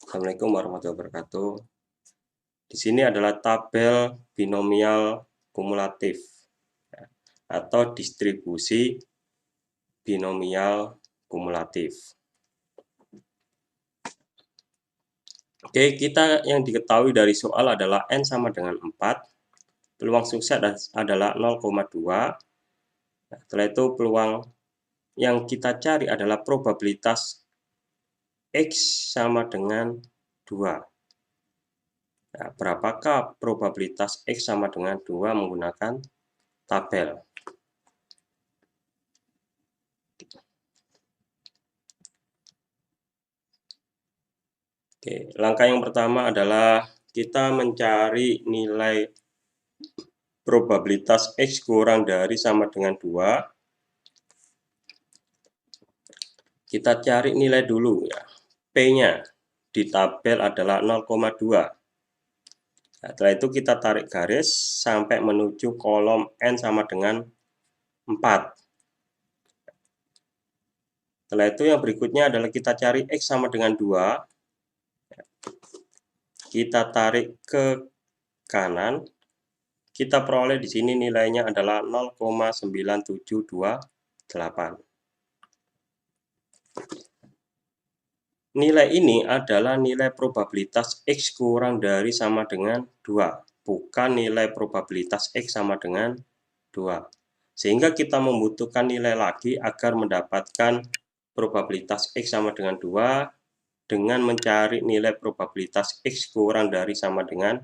Assalamualaikum warahmatullahi wabarakatuh. Di sini adalah tabel binomial kumulatif ya, atau distribusi binomial kumulatif. Oke, kita yang diketahui dari soal adalah N sama dengan 4. Peluang sukses adalah 0,2. Nah, setelah itu peluang yang kita cari adalah probabilitas X sama dengan 2. Nah, berapakah probabilitas X sama dengan 2 menggunakan tabel? Oke, langkah yang pertama adalah kita mencari nilai probabilitas X kurang dari sama dengan 2. Kita cari nilai dulu ya. P-nya di tabel adalah 0,2. Nah, setelah itu kita tarik garis sampai menuju kolom N sama dengan 4. Setelah itu yang berikutnya adalah kita cari X sama dengan 2. Kita tarik ke kanan. Kita peroleh di sini nilainya adalah 0,9728. Nilai ini adalah nilai probabilitas X kurang dari sama dengan 2, bukan nilai probabilitas X sama dengan 2. Sehingga kita membutuhkan nilai lagi agar mendapatkan probabilitas X sama dengan 2 dengan mencari nilai probabilitas X kurang dari sama dengan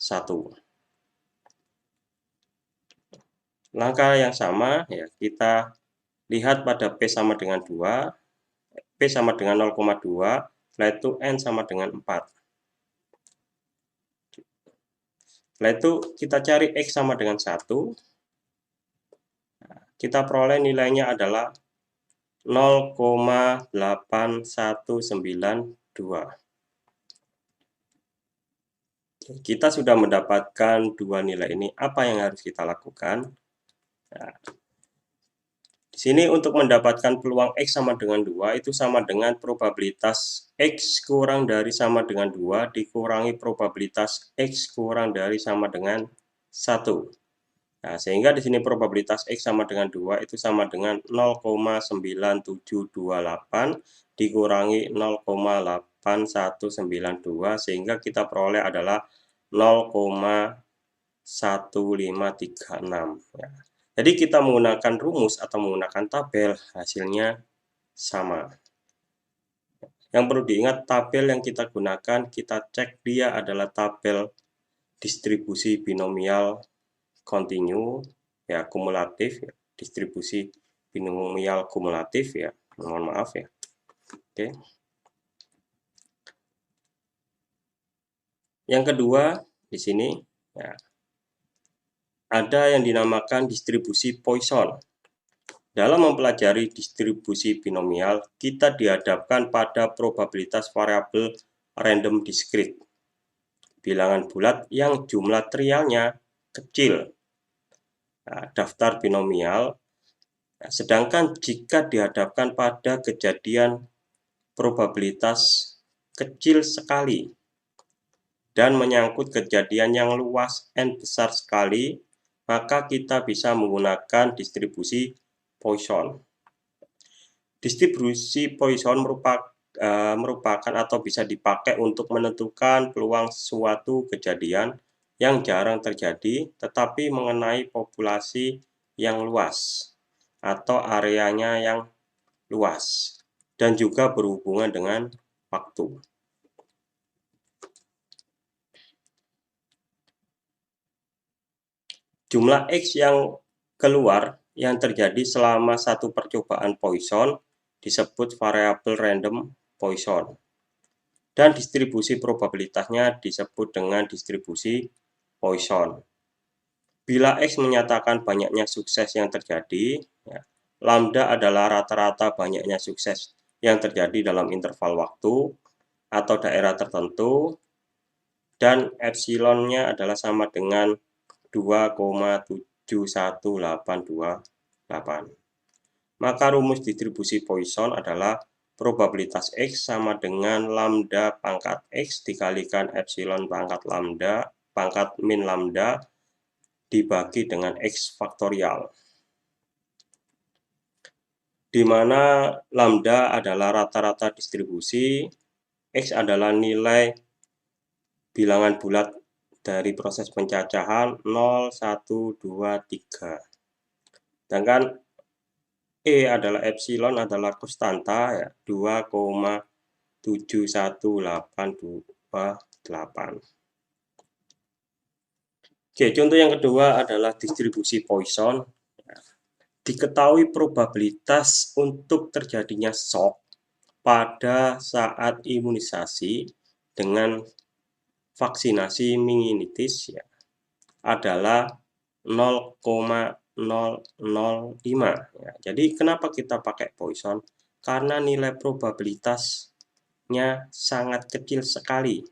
1. Langkah yang sama ya, kita lihat pada P sama dengan 2. P sama dengan 0,2, setelah itu N sama dengan 4. Setelah itu kita cari X sama dengan 1. Kita peroleh nilainya adalah 0,8192. Kita sudah mendapatkan dua nilai ini. Apa yang harus kita lakukan? Nah, di sini untuk mendapatkan peluang X sama dengan 2 itu sama dengan probabilitas X kurang dari sama dengan 2 dikurangi probabilitas X kurang dari sama dengan 1. Nah, sehingga di sini probabilitas X sama dengan 2 itu sama dengan 0,9728 dikurangi 0,8192 sehingga kita peroleh adalah 0,1536 ya. Jadi kita menggunakan rumus atau menggunakan tabel hasilnya sama. Yang perlu diingat, tabel yang kita gunakan kita cek dia adalah tabel distribusi binomial kontinu ya, kumulatif ya, distribusi binomial kumulatif ya, mohon maaf ya. Oke. Yang kedua di sini ya, ada yang dinamakan distribusi Poisson. Dalam mempelajari distribusi binomial, kita dihadapkan pada probabilitas variabel random discrete, bilangan bulat yang jumlah trialnya kecil. Nah, daftar binomial. Sedangkan jika dihadapkan pada kejadian probabilitas kecil sekali dan menyangkut kejadian yang luas N besar sekali, maka kita bisa menggunakan distribusi Poisson. Distribusi Poisson merupakan atau bisa dipakai untuk menentukan peluang suatu kejadian yang jarang terjadi tetapi mengenai populasi yang luas atau areanya yang luas dan juga berhubungan dengan waktu. Jumlah X yang keluar yang terjadi selama satu percobaan Poisson disebut variabel random Poisson. Dan distribusi probabilitasnya disebut dengan distribusi Poisson. Bila X menyatakan banyaknya sukses yang terjadi, ya, lambda adalah rata-rata banyaknya sukses yang terjadi dalam interval waktu atau daerah tertentu, dan epsilonnya adalah sama dengan 2,71828. Maka rumus distribusi Poisson adalah probabilitas X sama dengan lambda pangkat X dikalikan epsilon pangkat min lambda dibagi dengan X faktorial, di mana lambda adalah rata-rata distribusi, X adalah nilai bilangan bulat dari proses pencacahan 0, 1, 2, 3. Sedangkan E adalah epsilon adalah konstanta ya, 2,71828. Oke, contoh yang kedua adalah distribusi Poisson. Diketahui probabilitas untuk terjadinya shock pada saat imunisasi dengan vaksinasi meningitis ya, adalah 0,005 ya. Jadi kenapa kita pakai Poisson? Karena nilai probabilitasnya sangat kecil sekali.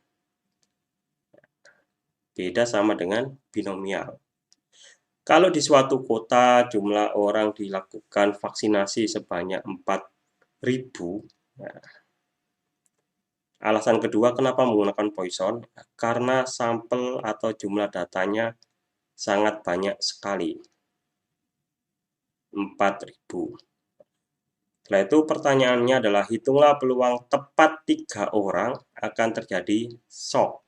Beda sama dengan binomial. Kalau di suatu kota jumlah orang dilakukan vaksinasi sebanyak 4.000, ya. Alasan kedua kenapa menggunakan Poisson? Karena sampel atau jumlah datanya sangat banyak sekali. 4.000. Setelah itu pertanyaannya adalah hitunglah peluang tepat 3 orang akan terjadi shock.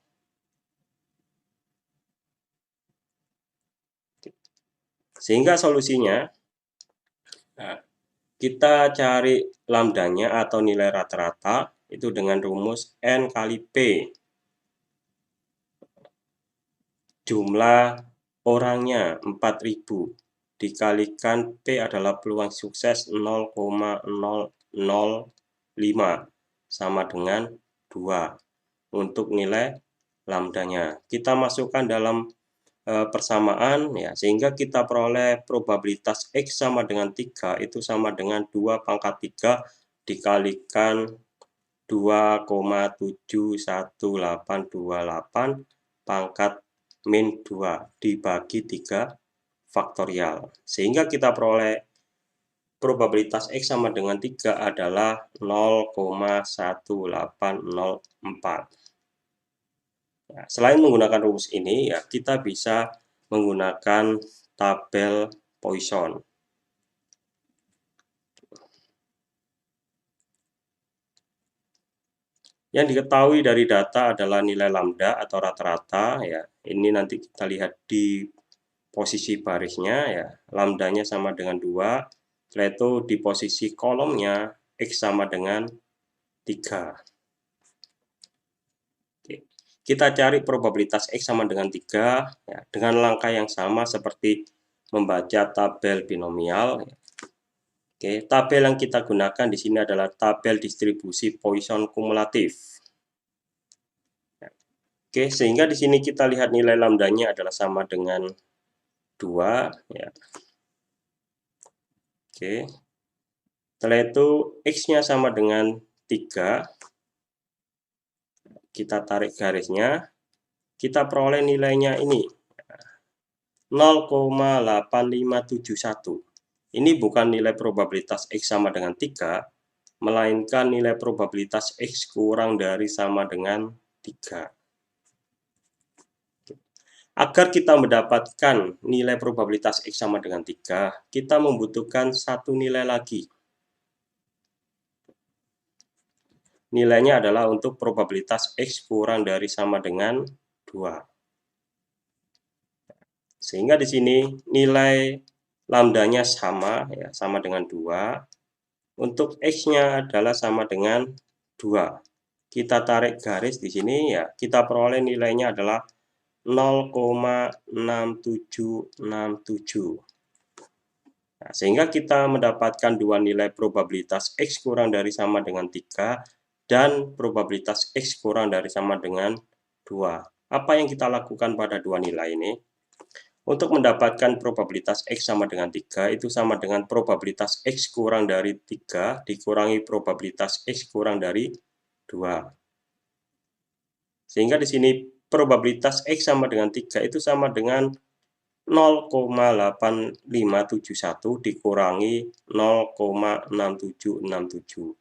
Sehingga solusinya kita cari lambdanya atau nilai rata-rata itu dengan rumus N kali P. Jumlah orangnya 4.000 dikalikan P adalah peluang sukses 0,005 sama dengan 2 untuk nilai lambdanya. Kita masukkan dalam persamaan ya, sehingga kita peroleh probabilitas X sama dengan 3 itu sama dengan 2 pangkat 3 dikalikan 2,71828 pangkat min 2 dibagi 3 faktorial, sehingga kita peroleh probabilitas X sama dengan 3 adalah 0,1804. Nah, selain menggunakan rumus ini, ya kita bisa menggunakan tabel Poisson. Yang diketahui dari data adalah nilai lambda atau rata-rata ya. Ini nanti kita lihat di posisi barisnya ya. Lambdanya sama dengan 2. Setelah itu di posisi kolomnya X sama dengan 3. Kita cari probabilitas X sama dengan 3 ya, dengan langkah yang sama seperti membaca tabel binomial. Oke, tabel yang kita gunakan di sini adalah tabel distribusi Poisson kumulatif. Oke, sehingga di sini kita lihat nilai lambdanya adalah sama dengan 2 ya. Oke. Setelah itu X-nya sama dengan 3. Kita tarik garisnya, kita peroleh nilainya ini 0,8571. Ini bukan nilai probabilitas X sama dengan 3, melainkan nilai probabilitas X kurang dari sama dengan 3. Agar kita mendapatkan nilai probabilitas X sama dengan 3, kita membutuhkan satu nilai lagi. Nilainya adalah untuk probabilitas X kurang dari sama dengan 2. Sehingga di sini nilai lambdanya sama ya, sama dengan 2. Untuk X-nya adalah sama dengan 2. Kita tarik garis di sini ya, kita peroleh nilainya adalah 0,6767. Nah, sehingga kita mendapatkan dua nilai probabilitas X kurang dari sama dengan 3 dan probabilitas X kurang dari sama dengan 2. Apa yang kita lakukan pada dua nilai ini? Untuk mendapatkan probabilitas X sama dengan 3, itu sama dengan probabilitas X kurang dari 3 dikurangi probabilitas X kurang dari 2. Sehingga di sini probabilitas X sama dengan 3 itu sama dengan 0,8571 dikurangi 0,6767.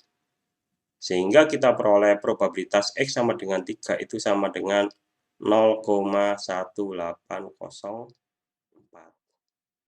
Sehingga kita peroleh probabilitas X sama dengan 3 itu sama dengan 0,180.